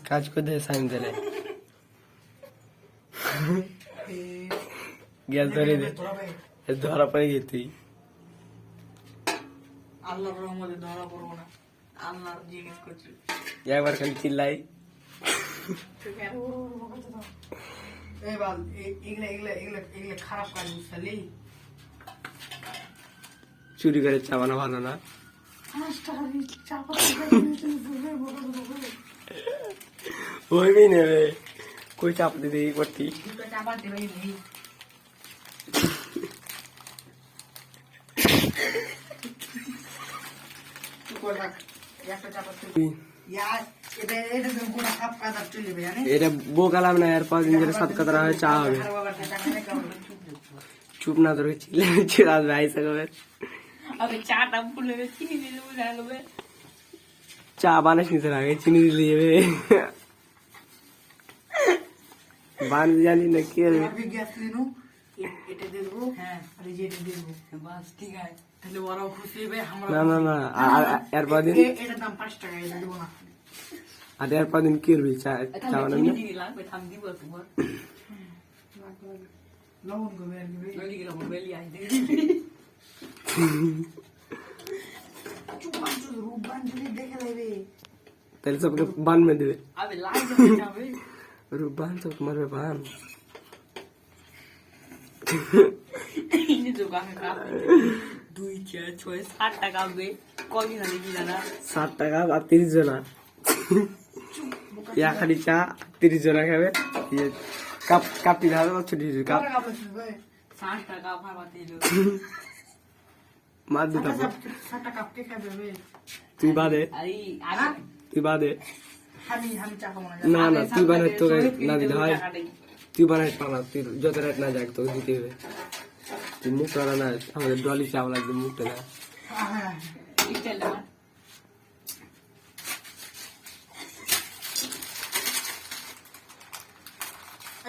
কাজ করে সাইন দিলে গ্যাস ধরে দে ধরা পড়ে গেছি আল্লাহর রহমতে ধরা পড়বো না আল্লাহর জিনিস করছি একবার খালি চিল্লাই এবার এগুলা খারাপ কাজ বুঝলি চুরি করে চাবানো ভালো না ওইবি নেবে কই চাপ দিতে কি করতি চাপা দেবে এটা বোকালাম না এর 5 দিন ধরে 7 কাতরা হয় চা হবে চুপ না ধরে চিল্লা ভাই সবে চাটা ফুলে চিনি দিলে বুঝা যাবে চা বানাস নিতে আগে চিনি দিলে যাবে বান জানি না কি হবে গ্যাস দিনু এটা দিয়ে দেবো হ্যাঁ আর এই যে এটা দিয়ে দেবো বাস ঠিক আছে তাহলে ওরাও খুশি হবে আমরা না না না আর এর 5 দিন এটার দাম 5 টাকা এটা দেবো না আর এর 5 দিন কি করবি চা চা বানাবি না লাগবে থাম দিব তোমার লবণ গবে আর কি লই গেল মোবাইল আই দে চুপান চু রূপবান যদি দেখে লাইবে তাহলে সবকে বান में দেবে আবে লাই যাবে রূপবান তো তোমার বান ইনি দোকানে কাপ 2 4 6 7 টাকা হবে কয়দিন আগে কি জানা 60 টাকা আর 30 জনা ইয়া খালি চা 30 জনা খাবে কাপ কাপি ধারে ছোট ছোট কাপ 60 টাকা ভাবাতে দিল মার দুটা 60 টাকা কে খাবে তুই বাদে আই আরে তুই বাদে আমি চা খাবো না না তুই বানাই তো না দিলে হয় তুই বানাই পালা তুই যত রাত না যাক তোকে দিতে হবে তুই মুখ করা না আমাদের ডলি চাও লাগবে মুখটা না হ্যাঁ ইস্টাইল না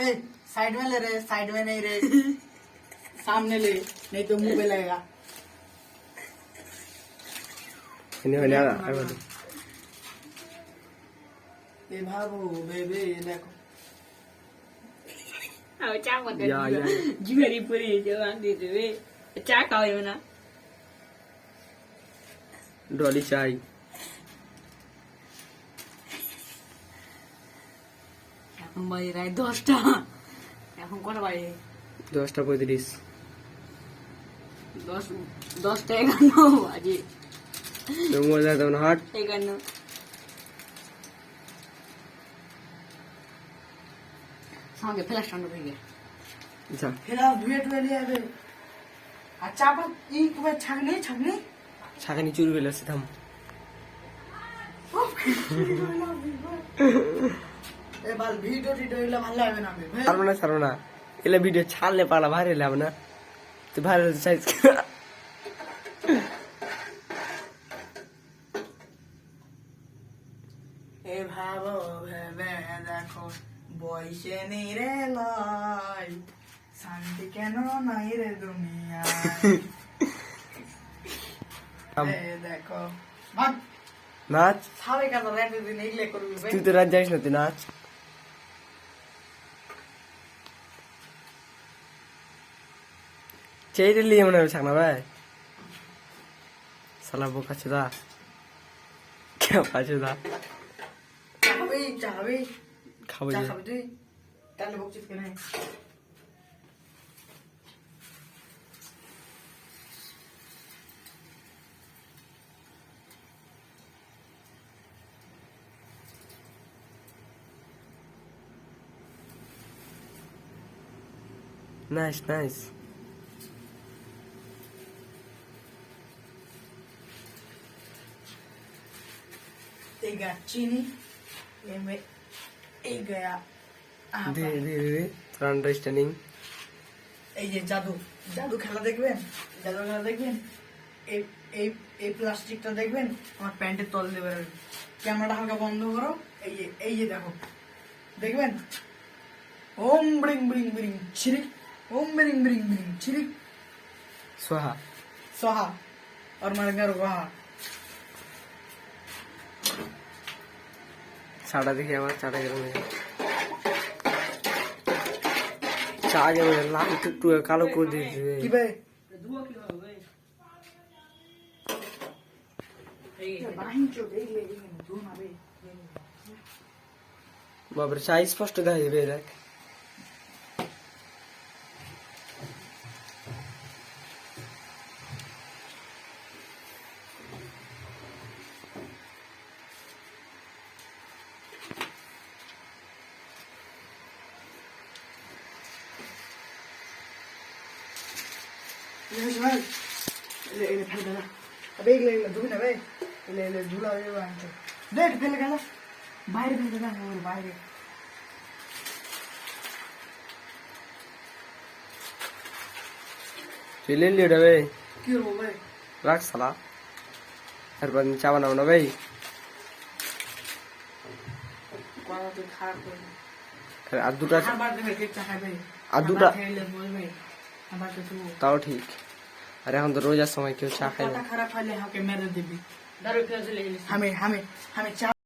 ए साइड में ले रे साइड में नहीं रे सामने ले नहीं तो मुंह पे लगेगा এনে হলে আর ए भागो बेबे देखो अब चा मत या या जुएरी पूरी जो आंधी देवे चा खाओ ना ডলি চাই এখন বাজে রাত 10টা এখন কটা বাজে 10:35 10টা 11 বাজে তো মজা দাও না হাট 11 সঙ্গে ফ্ল্যাশ টানো হয়ে আচ্ছা ফেরা ধুয়ে টুয়ে নিয়ে যাবে আর চাপা ই কবে ছাগনি ছাকানি চুরি হয়ে আসছে থাম এবার ভিডিও টিডিও ভালো লাগবে না ছাড়বো না এলে ভিডিও ছাড়লে পালা ভাইরাল হবে না তুই ভাইরাল চাইছ এ ভাবো ভেবে দেখো বয়সে নেই রে লাই শান্তি কেন নাই রে দুনিয়া দেখো ভাগ নাচ সাবে কেন রেড দিন এগলে করবি তুই তো রাত যাইস না তুই নাচ চেয়ে লিয়ে মনে হবে ছাকনা ভাই সালা বোকা চুদা কে পাচু দা চাবি খাবো চা যে খাবি তুই তাহলে বকছিস কেন নাইস নাইস ये गया चीनी ये में ये गया ধীরে ধীরে ধীরে তোর আন্ডারস্ট্যান্ডিং এই যে জাদু জাদু খেলা দেখবেন এই এই এই প্লাস্টিকটা দেখবেন আমার প্যান্টের তল দেবে ক্যামেরাটা হালকা বন্ধ করো এই যে দেখো দেখবেন ওম ব্রিং ব্রিং ব্রিং ছিরিক ওম ব্রিং ব্রিং ব্রিং ছিরিক সোহা সোহা और मर गया वहा চাটা দেখি আমার চাটা গেল চা যাবে লাল একটু কালো করে দিয়েছে কি ভাই ধুয়ো কি হবে বাহিন চোখ এইগুলো ধুও না ভাই বাপরে চা স্পষ্ট দেখা যাবে দেখ ভাই এলে ফেলে দাদা আবে এগুলো ধুবি না ভাই এলে ধুলা হয়ে যাবে আনতে দেখ ফেলে গেল বাইরে ফেলে দাদা ওর বাইরে চলে এলি ওটা ভাই কি হবো ভাই রাখ সালা তারপর চা বানাবো না ভাই কথা তুই খারাপ করবি আর দুটা খাবার দেবে কে চা খাবে আর দুটা খেলে বলবে খাবার তো তুই তাও ঠিক আর এখন তো রোজার সময় কেউ চা খায় না কথা খারাপ হলে হাকে মেরে দিবি দারু খেয়ে চলে গেলি আমি চা